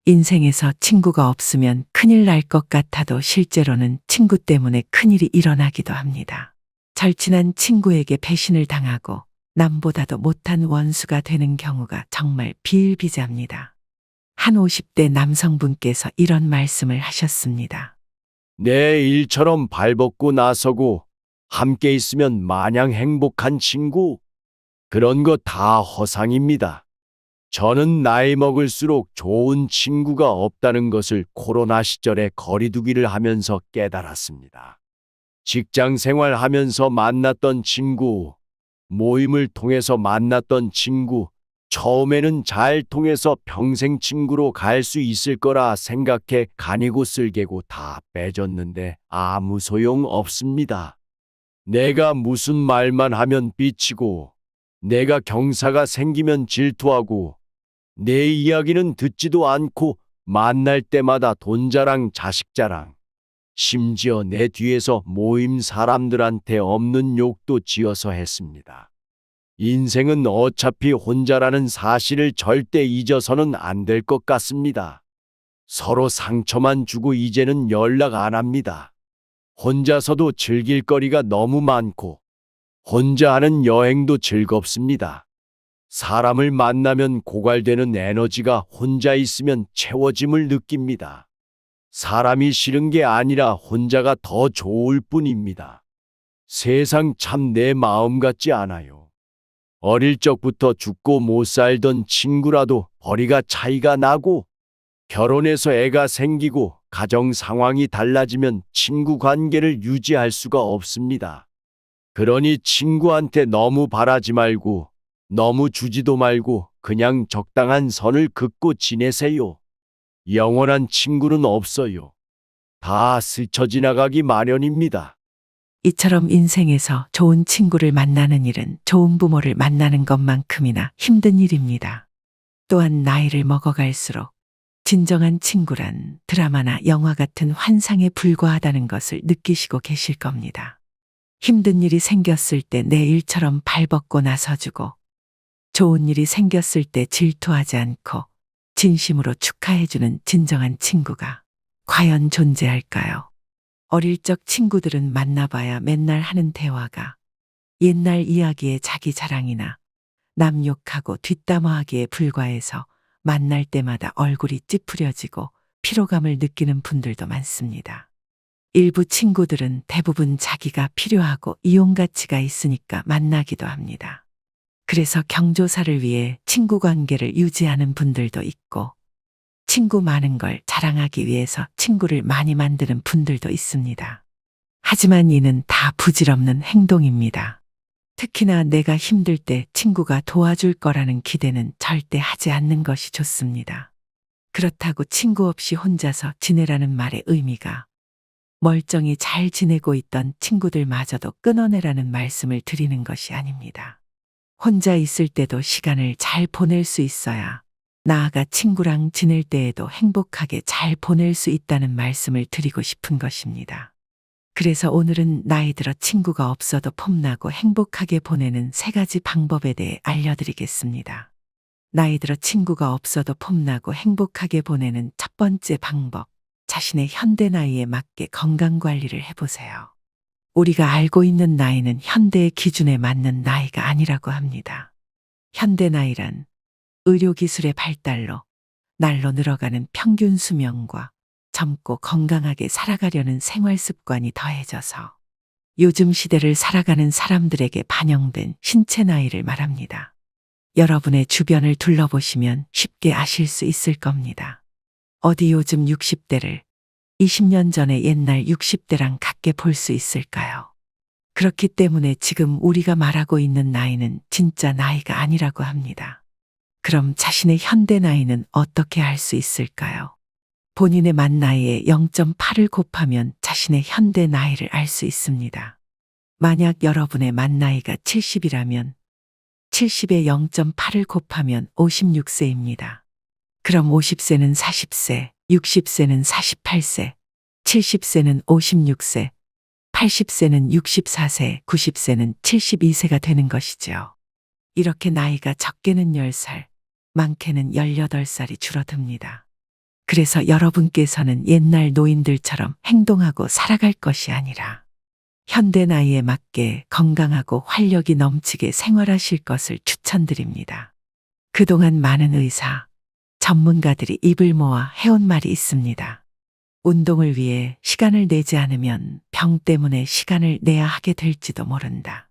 인생에서 친구가 없으면 큰일 날 것 같아도 실제로는 친구 때문에 큰일이 일어나기도 합니다. 절친한 친구에게 배신을 당하고 남보다도 못한 원수가 되는 경우가 정말 비일비재합니다. 한 50대 남성분께서 이런 말씀을 하셨습니다. 내 일처럼 발벗고 나서고 함께 있으면 마냥 행복한 친구. 그런 거 다 허상입니다. 저는 나이 먹을수록 좋은 친구가 없다는 것을 코로나 시절에 거리두기를 하면서 깨달았습니다. 직장 생활하면서 만났던 친구, 모임을 통해서 만났던 친구, 처음에는 잘 통해서 평생 친구로 갈 수 있을 거라 생각해 간이고 쓸개고 다 빼줬는데 아무 소용 없습니다. 내가 무슨 말만 하면 삐치고, 내가 경사가 생기면 질투하고, 내 이야기는 듣지도 않고 만날 때마다 돈 자랑, 자식 자랑, 심지어 내 뒤에서 모임 사람들한테 없는 욕도 지어서 했습니다. 인생은 어차피 혼자라는 사실을 절대 잊어서는 안 될 것 같습니다. 서로 상처만 주고 이제는 연락 안 합니다. 혼자서도 즐길 거리가 너무 많고 혼자 하는 여행도 즐겁습니다. 사람을 만나면 고갈되는 에너지가 혼자 있으면 채워짐을 느낍니다. 사람이 싫은 게 아니라 혼자가 더 좋을 뿐입니다. 세상 참 내 마음 같지 않아요. 어릴 적부터 죽고 못 살던 친구라도 벌이가 차이가 나고 결혼해서 애가 생기고 가정 상황이 달라지면 친구 관계를 유지할 수가 없습니다. 그러니 친구한테 너무 바라지 말고 너무 주지도 말고 그냥 적당한 선을 긋고 지내세요. 영원한 친구는 없어요. 다 스쳐 지나가기 마련입니다. 이처럼 인생에서 좋은 친구를 만나는 일은 좋은 부모를 만나는 것만큼이나 힘든 일입니다. 또한 나이를 먹어갈수록 진정한 친구란 드라마나 영화 같은 환상에 불과하다는 것을 느끼시고 계실 겁니다. 힘든 일이 생겼을 때 내 일처럼 발벗고 나서주고 좋은 일이 생겼을 때 질투하지 않고 진심으로 축하해주는 진정한 친구가 과연 존재할까요? 어릴 적 친구들은 만나봐야 맨날 하는 대화가 옛날 이야기의 자기 자랑이나 남 욕하고 뒷담화하기에 불과해서 만날 때마다 얼굴이 찌푸려지고 피로감을 느끼는 분들도 많습니다. 일부 친구들은 대부분 자기가 필요하고 이용 가치가 있으니까 만나기도 합니다. 그래서 경조사를 위해 친구 관계를 유지하는 분들도 있고 친구 많은 걸 자랑하기 위해서 친구를 많이 만드는 분들도 있습니다. 하지만 이는 다 부질없는 행동입니다. 특히나 내가 힘들 때 친구가 도와줄 거라는 기대는 절대 하지 않는 것이 좋습니다. 그렇다고 친구 없이 혼자서 지내라는 말의 의미가 멀쩡히 잘 지내고 있던 친구들마저도 끊어내라는 말씀을 드리는 것이 아닙니다. 혼자 있을 때도 시간을 잘 보낼 수 있어야 나아가 친구랑 지낼 때에도 행복하게 잘 보낼 수 있다는 말씀을 드리고 싶은 것입니다. 그래서 오늘은 나이 들어 친구가 없어도 폼나고 행복하게 보내는 3가지 방법에 대해 알려드리겠습니다. 나이 들어 친구가 없어도 폼나고 행복하게 보내는 첫 번째 방법, 자신의 현대 나이에 맞게 건강관리를 해보세요. 우리가 알고 있는 나이는 현대의 기준에 맞는 나이가 아니라고 합니다. 현대 나이란 의료기술의 발달로 날로 늘어가는 평균 수명과 젊고 건강하게 살아가려는 생활 습관이 더해져서 요즘 시대를 살아가는 사람들에게 반영된 신체 나이를 말합니다. 여러분의 주변을 둘러보시면 쉽게 아실 수 있을 겁니다. 어디 요즘 60대를 20년 전의 옛날 60대랑 같게 볼 수 있을까요? 그렇기 때문에 지금 우리가 말하고 있는 나이는 진짜 나이가 아니라고 합니다. 그럼 자신의 현대 나이는 어떻게 알 수 있을까요? 본인의 만 나이에 0.8을 곱하면 자신의 현대 나이를 알 수 있습니다. 만약 여러분의 만 나이가 70이라면 70에 0.8을 곱하면 56세입니다. 그럼 50세는 40세, 60세는 48세, 70세는 56세, 80세는 64세, 90세는 72세가 되는 것이죠. 이렇게 나이가 적게는 10살, 많게는 18살이 줄어듭니다. 그래서 여러분께서는 옛날 노인들처럼 행동하고 살아갈 것이 아니라 현대 나이에 맞게 건강하고 활력이 넘치게 생활하실 것을 추천드립니다. 그동안 많은 의사, 전문가들이 입을 모아 해온 말이 있습니다. 운동을 위해 시간을 내지 않으면 병 때문에 시간을 내야 하게 될지도 모른다.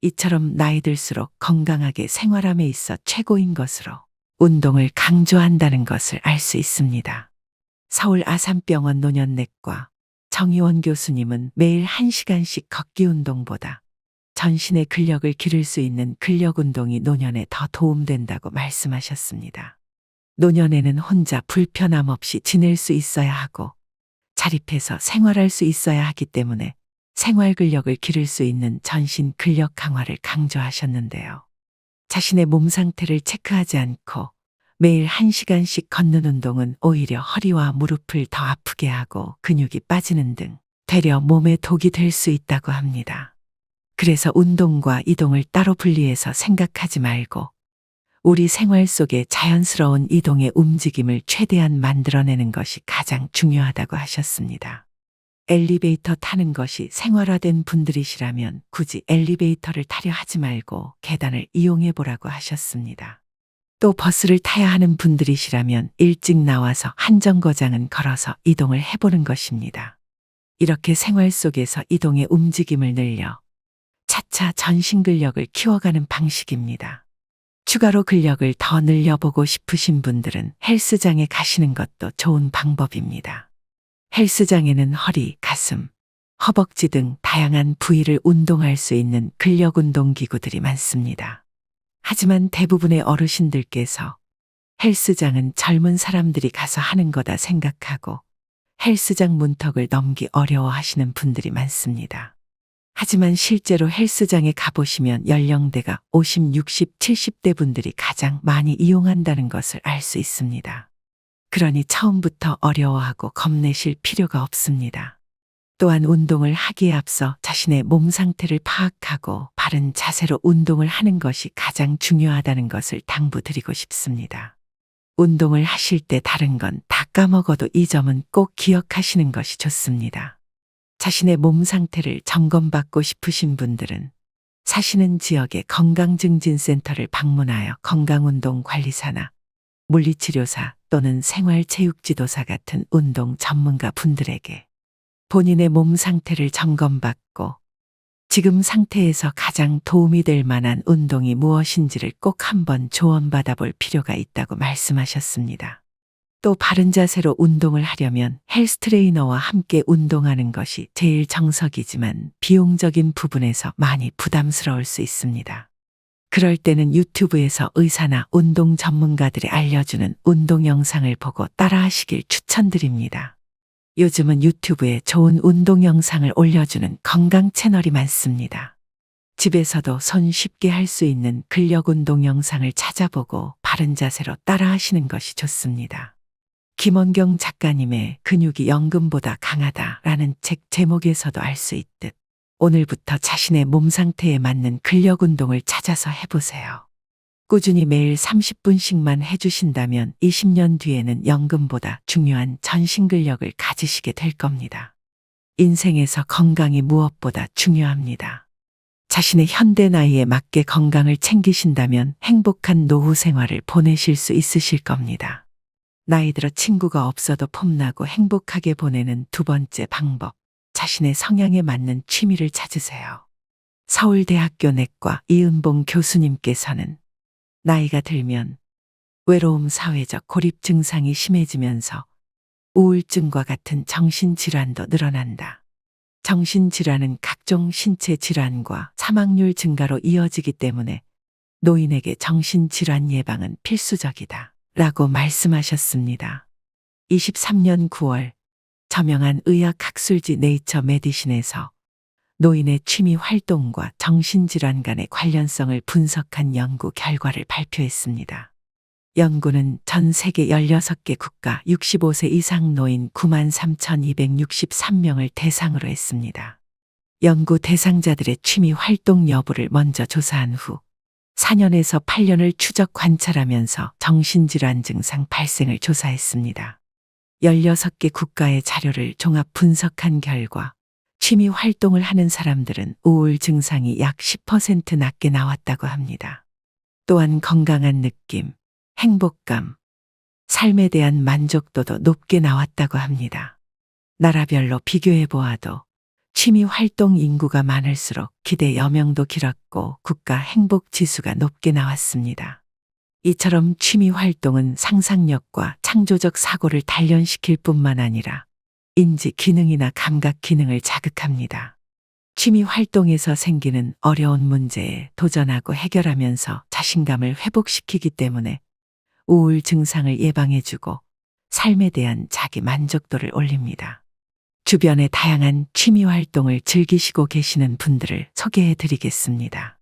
이처럼 나이 들수록 건강하게 생활함에 있어 최고인 것으로 운동을 강조한다는 것을 알 수 있습니다. 서울 아산병원 노년내과 정의원 교수님은 매일 1시간씩 걷기 운동보다 전신의 근력을 기를 수 있는 근력 운동이 노년에 더 도움된다고 말씀하셨습니다. 노년에는 혼자 불편함 없이 지낼 수 있어야 하고 자립해서 생활할 수 있어야 하기 때문에 생활 근력을 기를 수 있는 전신 근력 강화를 강조하셨는데요. 자신의 몸 상태를 체크하지 않고 매일 1시간씩 걷는 운동은 오히려 허리와 무릎을 더 아프게 하고 근육이 빠지는 등 되려 몸에 독이 될 수 있다고 합니다. 그래서 운동과 이동을 따로 분리해서 생각하지 말고 우리 생활 속에 자연스러운 이동의 움직임을 최대한 만들어내는 것이 가장 중요하다고 하셨습니다. 엘리베이터 타는 것이 생활화된 분들이시라면 굳이 엘리베이터를 타려 하지 말고 계단을 이용해 보라고 하셨습니다. 또 버스를 타야 하는 분들이시라면 일찍 나와서 한 정거장은 걸어서 이동을 해보는 것입니다. 이렇게 생활 속에서 이동의 움직임을 늘려 차차 전신 근력을 키워가는 방식입니다. 추가로 근력을 더 늘려보고 싶으신 분들은 헬스장에 가시는 것도 좋은 방법입니다. 헬스장에는 허리, 가슴, 허벅지 등 다양한 부위를 운동할 수 있는 근력 운동 기구들이 많습니다. 하지만 대부분의 어르신들께서 헬스장은 젊은 사람들이 가서 하는 거다 생각하고 헬스장 문턱을 넘기 어려워하시는 분들이 많습니다. 하지만 실제로 헬스장에 가보시면 연령대가 50, 60, 70대 분들이 가장 많이 이용한다는 것을 알 수 있습니다. 그러니 처음부터 어려워하고 겁내실 필요가 없습니다. 또한 운동을 하기에 앞서 자신의 몸 상태를 파악하고 바른 자세로 운동을 하는 것이 가장 중요하다는 것을 당부드리고 싶습니다. 운동을 하실 때 다른 건 다 까먹어도 이 점은 꼭 기억하시는 것이 좋습니다. 자신의 몸 상태를 점검받고 싶으신 분들은 사시는 지역의 건강증진센터를 방문하여 건강운동관리사나 물리치료사 또는 생활체육지도사 같은 운동 전문가 분들에게 본인의 몸 상태를 점검받고 지금 상태에서 가장 도움이 될 만한 운동이 무엇인지를 꼭 한번 조언받아 볼 필요가 있다고 말씀하셨습니다. 또 바른 자세로 운동을 하려면 헬스 트레이너와 함께 운동하는 것이 제일 정석이지만 비용적인 부분에서 많이 부담스러울 수 있습니다. 그럴 때는 유튜브에서 의사나 운동 전문가들이 알려주는 운동 영상을 보고 따라하시길 추천드립니다. 요즘은 유튜브에 좋은 운동 영상을 올려주는 건강 채널이 많습니다. 집에서도 손 쉽게 할 수 있는 근력 운동 영상을 찾아보고 바른 자세로 따라하시는 것이 좋습니다. 김원경 작가님의 근육이 연금보다 강하다라는 책 제목에서도 알 수 있듯 오늘부터 자신의 몸 상태에 맞는 근력 운동을 찾아서 해보세요. 꾸준히 매일 30분씩만 해주신다면 20년 뒤에는 연금보다 중요한 전신 근력을 가지시게 될 겁니다. 인생에서 건강이 무엇보다 중요합니다. 자신의 현대 나이에 맞게 건강을 챙기신다면 행복한 노후 생활을 보내실 수 있으실 겁니다. 나이 들어 친구가 없어도 폼나고 행복하게 보내는 두 번째 방법, 자신의 성향에 맞는 취미를 찾으세요. 서울대학교 내과 이은봉 교수님께서는 나이가 들면 외로움, 사회적 고립 증상이 심해지면서 우울증과 같은 정신질환도 늘어난다. 정신질환은 각종 신체 질환과 사망률 증가로 이어지기 때문에 노인에게 정신질환 예방은 필수적이다. 라고 말씀하셨습니다. 23년 9월 저명한 의학학술지 네이처 메디신에서 노인의 취미 활동과 정신질환 간의 관련성을 분석한 연구 결과를 발표했습니다. 연구는 전 세계 16개 국가 65세 이상 노인 93,263명을 대상으로 했습니다. 연구 대상자들의 취미 활동 여부를 먼저 조사한 후 4년에서 8년을 추적 관찰하면서 정신질환 증상 발생을 조사했습니다. 16개 국가의 자료를 종합 분석한 결과 취미 활동을 하는 사람들은 우울 증상이 약 10% 낮게 나왔다고 합니다. 또한 건강한 느낌, 행복감, 삶에 대한 만족도도 높게 나왔다고 합니다. 나라별로 비교해 보아도 취미 활동 인구가 많을수록 기대 여명도 길었고 국가 행복 지수가 높게 나왔습니다. 이처럼 취미 활동은 상상력과 창조적 사고를 단련시킬 뿐만 아니라 인지 기능이나 감각 기능을 자극합니다. 취미 활동에서 생기는 어려운 문제에 도전하고 해결하면서 자신감을 회복시키기 때문에 우울 증상을 예방해주고 삶에 대한 자기 만족도를 올립니다. 주변의 다양한 취미 활동을 즐기시고 계시는 분들을 소개해 드리겠습니다.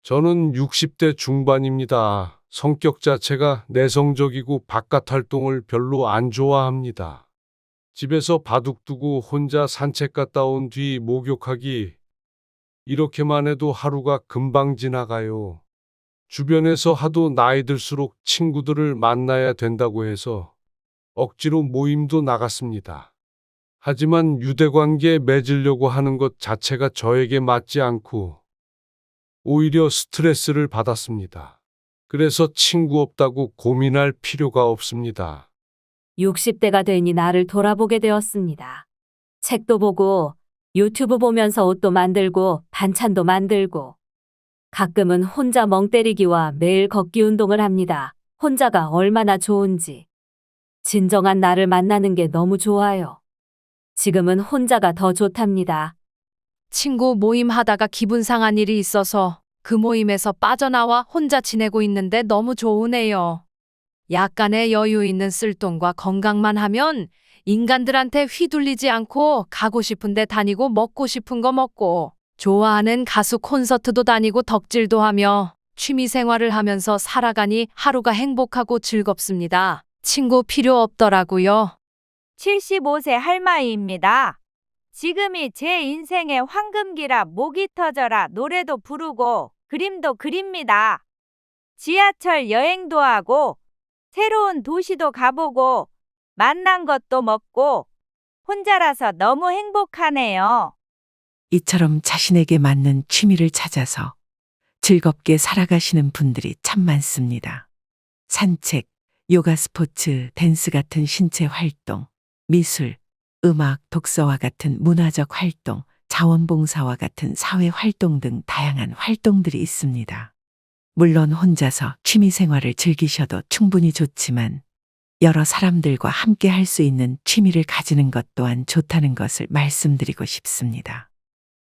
저는 60대 중반입니다. 성격 자체가 내성적이고 바깥 활동을 별로 안 좋아합니다. 집에서 바둑 두고 혼자 산책 갔다 온 뒤 목욕하기. 이렇게만 해도 하루가 금방 지나가요. 주변에서 하도 나이 들수록 친구들을 만나야 된다고 해서 억지로 모임도 나갔습니다. 하지만 유대관계 맺으려고 하는 것 자체가 저에게 맞지 않고 오히려 스트레스를 받았습니다. 그래서 친구 없다고 고민할 필요가 없습니다. 60대가 되니 나를 돌아보게 되었습니다. 책도 보고 유튜브 보면서 옷도 만들고 반찬도 만들고 가끔은 혼자 멍 때리기와 매일 걷기 운동을 합니다. 혼자가 얼마나 좋은지. 진정한 나를 만나는 게 너무 좋아요. 지금은 혼자가 더 좋답니다. 친구 모임 하다가 기분 상한 일이 있어서 그 모임에서 빠져나와 혼자 지내고 있는데 너무 좋으네요. 약간의 여유 있는 쓸돈과 건강만 하면 인간들한테 휘둘리지 않고 가고 싶은 데 다니고 먹고 싶은 거 먹고 좋아하는 가수 콘서트도 다니고 덕질도 하며 취미 생활을 하면서 살아가니 하루가 행복하고 즐겁습니다. 친구 필요 없더라고요. 75세 할머니입니다. 지금이 제 인생의 황금기라 목이 터져라 노래도 부르고 그림도 그립니다. 지하철 여행도 하고 새로운 도시도 가보고 만난 것도 먹고 혼자라서 너무 행복하네요. 이처럼 자신에게 맞는 취미를 찾아서 즐겁게 살아가시는 분들이 참 많습니다. 산책, 요가 스포츠, 댄스 같은 신체 활동, 미술, 음악, 독서와 같은 문화적 활동, 자원봉사와 같은 사회 활동 등 다양한 활동들이 있습니다. 물론 혼자서 취미 생활을 즐기셔도 충분히 좋지만 여러 사람들과 함께 할 수 있는 취미를 가지는 것 또한 좋다는 것을 말씀드리고 싶습니다.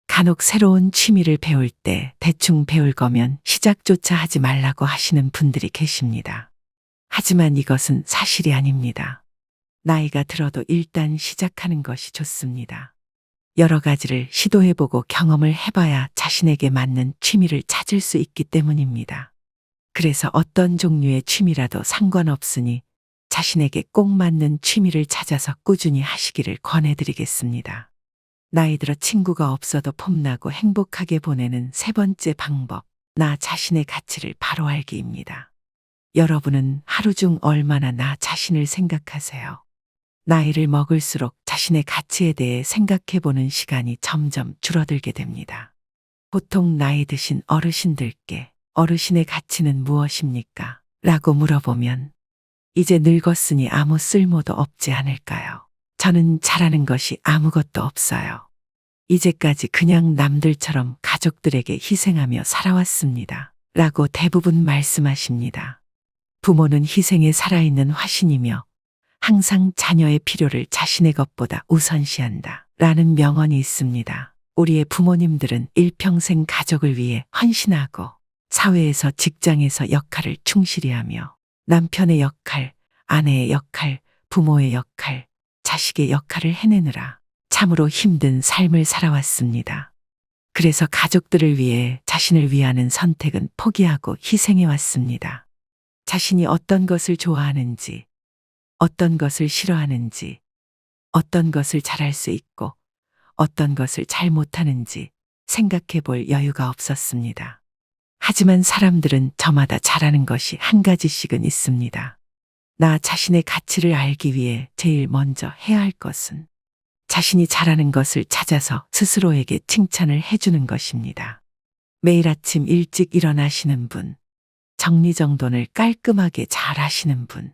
간혹 새로운 취미를 배울 때 대충 배울 거면 시작조차 하지 말라고 하시는 분들이 계십니다. 하지만 이것은 사실이 아닙니다. 나이가 들어도 일단 시작하는 것이 좋습니다. 여러 가지를 시도해보고 경험을 해봐야 자신에게 맞는 취미를 찾을 수 있기 때문입니다. 그래서 어떤 종류의 취미라도 상관없으니 자신에게 꼭 맞는 취미를 찾아서 꾸준히 하시기를 권해드리겠습니다. 나이 들어 친구가 없어도 폼나고 행복하게 보내는 세 번째 방법, 나 자신의 가치를 바로 알기입니다. 여러분은 하루 중 얼마나 나 자신을 생각하세요? 나이를 먹을수록 자신의 가치에 대해 생각해보는 시간이 점점 줄어들게 됩니다. 보통 나이 드신 어르신들께 어르신의 가치는 무엇입니까? 라고 물어보면 이제 늙었으니 아무 쓸모도 없지 않을까요? 저는 잘하는 것이 아무것도 없어요. 이제까지 그냥 남들처럼 가족들에게 희생하며 살아왔습니다. 라고 대부분 말씀하십니다. 부모는 희생에 살아있는 화신이며 항상 자녀의 필요를 자신의 것보다 우선시한다. 라는 명언이 있습니다. 우리의 부모님들은 일평생 가족을 위해 헌신하고 사회에서 직장에서 역할을 충실히 하며 남편의 역할, 아내의 역할, 부모의 역할, 자식의 역할을 해내느라 참으로 힘든 삶을 살아왔습니다. 그래서 가족들을 위해 자신을 위하는 선택은 포기하고 희생해왔습니다. 자신이 어떤 것을 좋아하는지, 어떤 것을 싫어하는지, 어떤 것을 잘할 수 있고 어떤 것을 잘 못하는지 생각해 볼 여유가 없었습니다. 하지만 사람들은 저마다 잘하는 것이 한 가지씩은 있습니다. 나 자신의 가치를 알기 위해 제일 먼저 해야 할 것은 자신이 잘하는 것을 찾아서 스스로에게 칭찬을 해주는 것입니다. 매일 아침 일찍 일어나시는 분, 정리정돈을 깔끔하게 잘 하시는 분,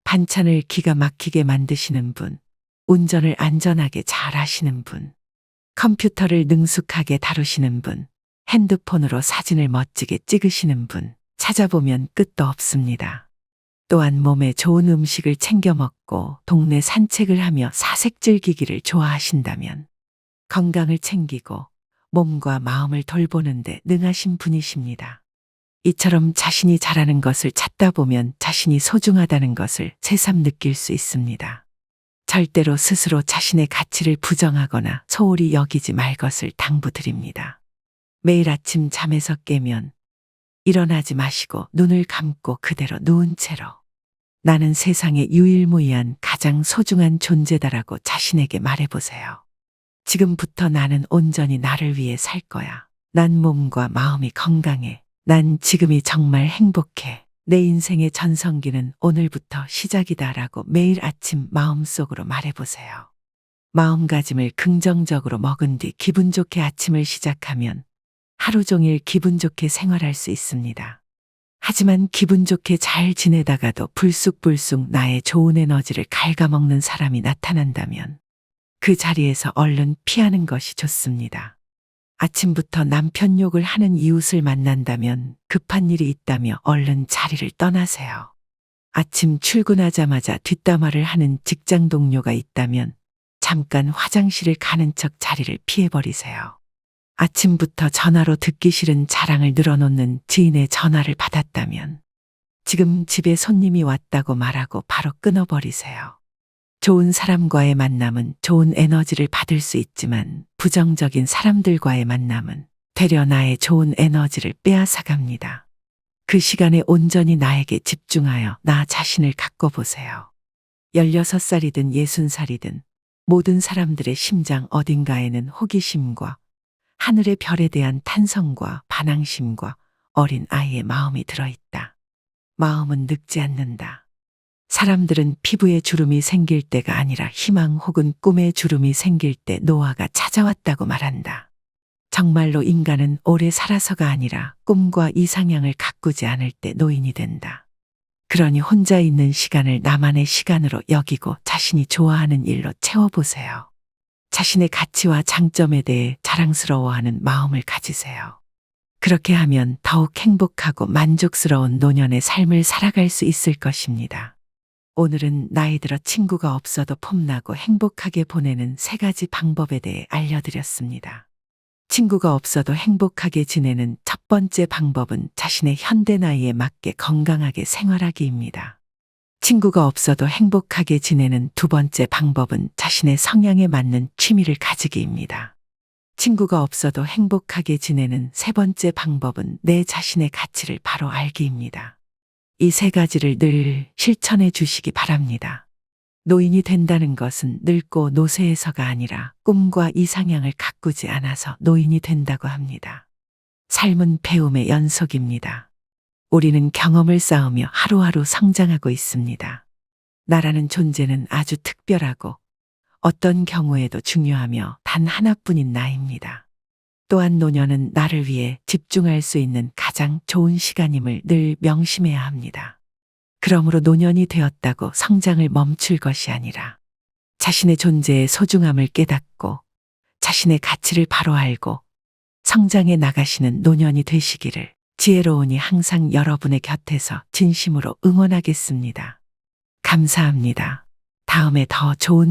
반찬을 기가 막히게 만드시는 분, 운전을 안전하게 잘 하시는 분, 컴퓨터를 능숙하게 다루시는 분, 핸드폰으로 사진을 멋지게 찍으시는 분, 찾아보면 끝도 없습니다. 또한 몸에 좋은 음식을 챙겨 먹고 동네 산책을 하며 사색 즐기기를 좋아하신다면 건강을 챙기고 몸과 마음을 돌보는데 능하신 분이십니다. 이처럼 자신이 잘하는 것을 찾다 보면 자신이 소중하다는 것을 새삼 느낄 수 있습니다. 절대로 스스로 자신의 가치를 부정하거나 소홀히 여기지 말 것을 당부드립니다. 매일 아침 잠에서 깨면 일어나지 마시고 눈을 감고 그대로 누운 채로 나는 세상에 유일무이한 가장 소중한 존재다라고 자신에게 말해보세요. 지금부터 나는 온전히 나를 위해 살 거야. 난 몸과 마음이 건강해. 난 지금이 정말 행복해. 내 인생의 전성기는 오늘부터 시작이다라고 매일 아침 마음속으로 말해보세요. 마음가짐을 긍정적으로 먹은 뒤 기분 좋게 아침을 시작하면 하루 종일 기분 좋게 생활할 수 있습니다. 하지만 기분 좋게 잘 지내다가도 불쑥불쑥 나의 좋은 에너지를 갉아먹는 사람이 나타난다면 그 자리에서 얼른 피하는 것이 좋습니다. 아침부터 남편 욕을 하는 이웃을 만난다면 급한 일이 있다며 얼른 자리를 떠나세요. 아침 출근하자마자 뒷담화를 하는 직장 동료가 있다면 잠깐 화장실을 가는 척 자리를 피해버리세요. 아침부터 전화로 듣기 싫은 자랑을 늘어놓는 지인의 전화를 받았다면 지금 집에 손님이 왔다고 말하고 바로 끊어버리세요. 좋은 사람과의 만남은 좋은 에너지를 받을 수 있지만 부정적인 사람들과의 만남은 되려 나의 좋은 에너지를 빼앗아갑니다. 그 시간에 온전히 나에게 집중하여 나 자신을 가꿔보세요. 16살이든 60살이든 모든 사람들의 심장 어딘가에는 호기심과 하늘의 별에 대한 탄성과 반항심과 어린 아이의 마음이 들어있다. 마음은 늙지 않는다. 사람들은 피부에 주름이 생길 때가 아니라 희망 혹은 꿈에 주름이 생길 때 노화가 찾아왔다고 말한다. 정말로 인간은 오래 살아서가 아니라 꿈과 이상향을 가꾸지 않을 때 노인이 된다. 그러니 혼자 있는 시간을 나만의 시간으로 여기고 자신이 좋아하는 일로 채워보세요. 자신의 가치와 장점에 대해 자랑스러워하는 마음을 가지세요. 그렇게 하면 더욱 행복하고 만족스러운 노년의 삶을 살아갈 수 있을 것입니다. 오늘은 나이 들어 친구가 없어도 폼나고 행복하게 보내는 3가지 방법에 대해 알려드렸습니다. 친구가 없어도 행복하게 지내는 첫 번째 방법은 자신의 현대 나이에 맞게 건강하게 생활하기입니다. 친구가 없어도 행복하게 지내는 두 번째 방법은 자신의 성향에 맞는 취미를 가지기입니다. 친구가 없어도 행복하게 지내는 세 번째 방법은 내 자신의 가치를 바로 알기입니다. 이 3가지를 늘 실천해 주시기 바랍니다. 노인이 된다는 것은 늙고 노쇠해서가 아니라 꿈과 이상향을 가꾸지 않아서 노인이 된다고 합니다. 삶은 배움의 연속입니다. 우리는 경험을 쌓으며 하루하루 성장하고 있습니다. 나라는 존재는 아주 특별하고 어떤 경우에도 중요하며 단 하나뿐인 나입니다. 또한 노년은 나를 위해 집중할 수 있는 가장 좋은 시간임을 늘 명심해야 합니다. 그러므로 노년이 되었다고 성장을 멈출 것이 아니라 자신의 존재의 소중함을 깨닫고 자신의 가치를 바로 알고 성장해 나가시는 노년이 되시기를 지혜로우니 항상 여러분의 곁에서 진심으로 응원하겠습니다. 감사합니다. 다음에 더 좋은